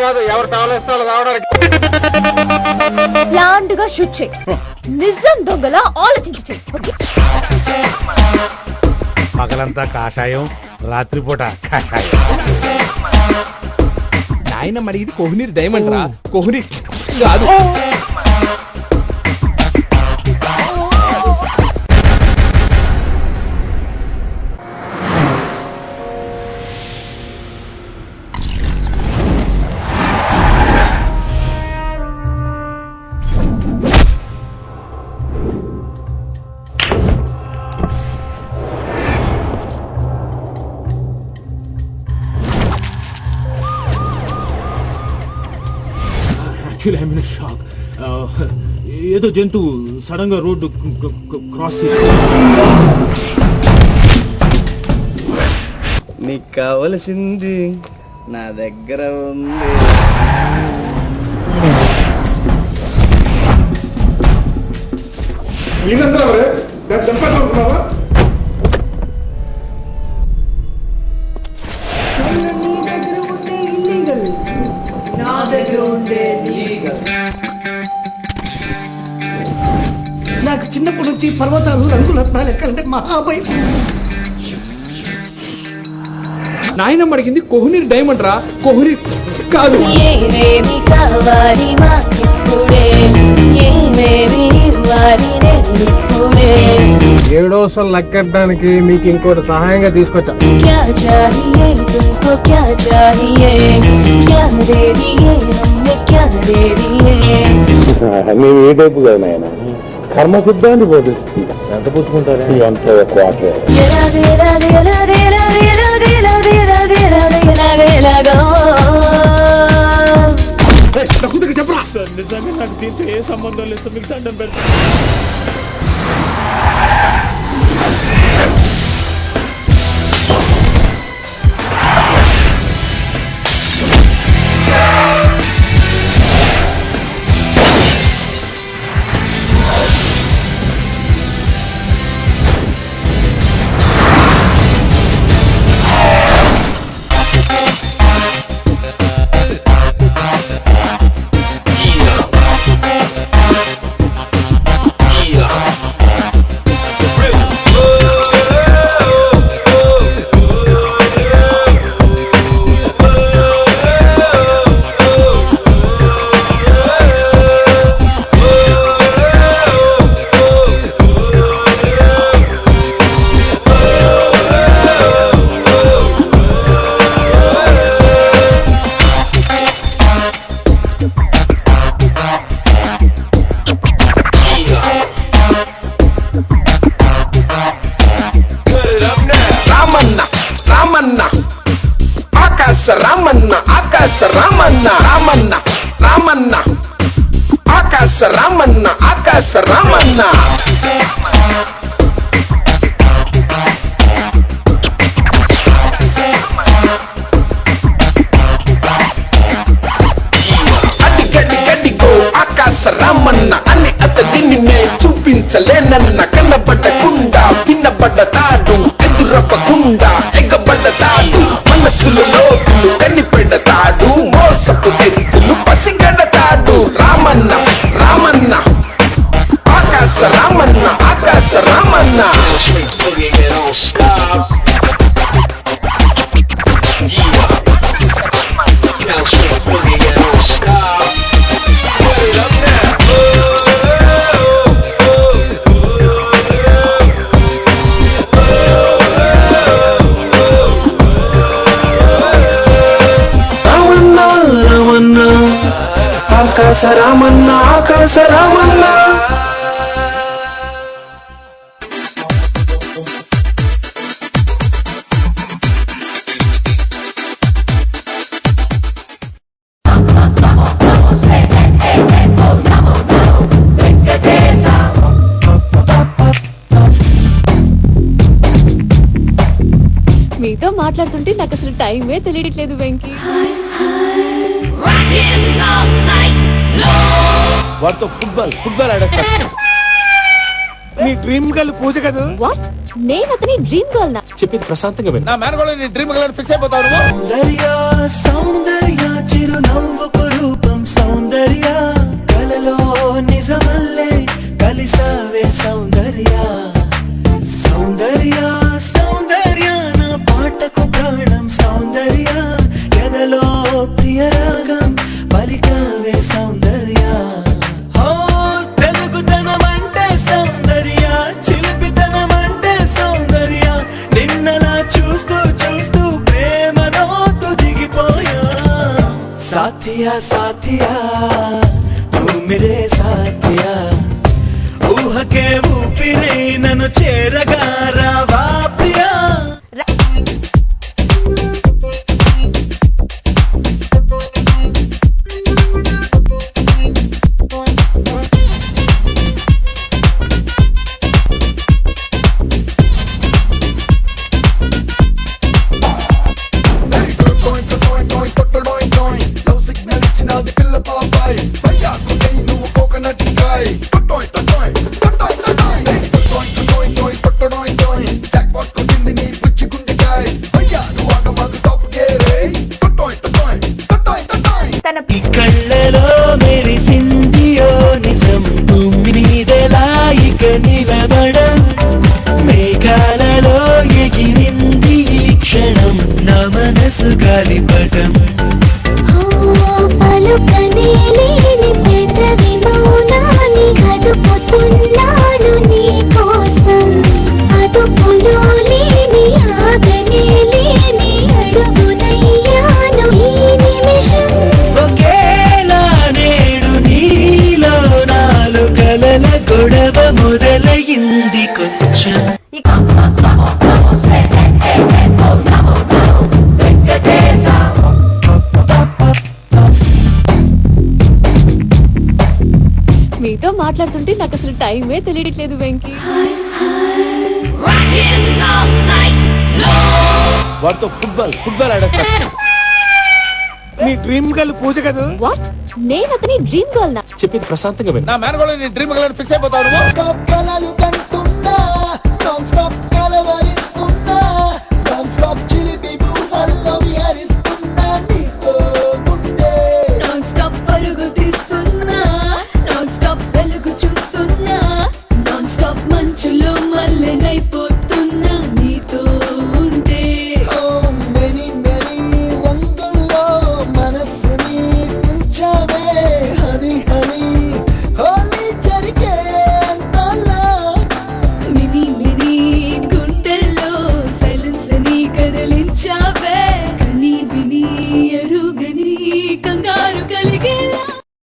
కాదు, ఎవరు తాళేస్తాలో రావడానికి. ప్లాంట్ గా షూట్ చేయి, నిజం దొంగలా ఆలోచించి చేయి. పగలంతా కాషాయం, రాత్రిపూట కాషాయం. ఆయన మరి ఇది కోహినీర్ డైమండ్ రా, కోహినీర్ కాదు. ఏదో జంతువు సడన్ గా రోడ్డు క్రాస్ చేసి. నీకు కావలసింది నా దగ్గర ఉంది. నాకు చిన్నప్పటి నుంచి పర్వతాలు రంగురత్నాలు ఎక్కాలంటే మహాభయం. నాయనమ్మ అడిగింది కోహినీర్ డైమండ్ రా, కోహినీర్ కాదు. ఏమేమి కావాలి మాకిప్పుడే, ఏమేమి ఇవ్వాలి నేనిప్పుడే. 7వ సొల్ లెక్కెట్టడానికి మీకు ఇంకోటి సహాయంగా తీసుకొచ్చా. క్యా చాహియే తుమ్కో, క్యా చాహియే, క్యా దే దియే హమ్నే, క్యా దే దియే. మేము ఏ టైపు కదా నాయన, కర్మ సిద్ధాన్ని బోధిస్తుంది. ఎంత పుచ్చుకుంటారా అంత క్వార్టర్. నిజంగా నాకు దీంతో ఏ సంబంధం లేదు, మీకు దండం పెడతా. రామన్న ఆకాశ రామన్న రామన్న రామన్న ఆకాశ రామన్న ఆకాశ రామన్న. అడిగడి గడిగో ఆకాశ రామన్న అని అతడిని నే చూపించలేనన్న. కనబడకుండా వినబడ్డ తాడు, ఎదురవ్వకుండా ఎగబడ్డ తాడు, మనసులు లోతులు కనిపెడతాడు, మోసపు తెరుకులు పసిగడతాడు. రామన్న రామన్న ఆకాశ రామన్న ఆకాశ రామన్న. ఆకాశ రామన్న ఆకాశ రామన్న. మీతో మాట్లాడుతుంటే నాకు అసలు టైమే తెలియట్లేదు వెంకీ. వాడితో ఫుట్బాల్ ఆడేస్తా. నీ డ్రీమ్ గర్ల్ పూజ కదా. వాట్? నేను అతని డ్రీమ్ గర్ల్ నా? చెప్పేది ప్రశాంతంగా విను. నా మేనగోళ్ళు నీ డ్రీమ్ గర్ల్ ఫిక్స్ అయిపోతావు నువ్వు. సౌందర్య సౌందర్య చిరునవ్వుకు రూపం సౌందర్య కలలో నిజమల్లే కలిసావే సౌందర్య సౌందర్య సౌందర్య నా పాటకు ప్రాణం సౌందర్య ఎదలో ప్రియరాగం పలికావే సౌందర్య ఓ తెలుగుతనం అంటే సౌందర్య చిలిపితనం అంటే సౌందర్య నిన్నలా చూస్తూ చూస్తూ ప్రేమలో దిగిపోయా సాథియా సాథియా తూ మేరే సాథియా ఊహకే ఊపిరి నన్ను చేరగా రావా ప్రియా ఈ కళ్ళలో మెరిసిందియో నిజం భూమి మీదెలా ఇక నిలబడం మేఘాలలో ఎగిరింది ఈ క్షణం నా మనసు గాలిపటం పలుకనే లేని పెదవి మౌనాన్ని కదుపుతున్నాను నీ కోసం అదుపులో లేని ఆగనే లేని అడుగునయ్యాను ఈ నిమిషం ఒకేలా నేడు నీలో నాలు కలల గొడవ మొదలయింది కొంచెం మీతో మాట్లాడుతుంటే నాకు అసలు టైమే తెలియట్లేదు వెంకీ. వాడితో ఫుట్బాల్ ఆడేస్తా. నీ డ్రీమ్ గర్ల్ పూజ కదా. వాట్? నేను అతని డ్రీమ్ గర్ల్ నా? చెప్పేది ప్రశాంతంగా విను. నా మేనగోళ్ళు నీ డ్రీమ్ గర్ల్ ఫిక్స్ అయిపోతావు నువ్వు.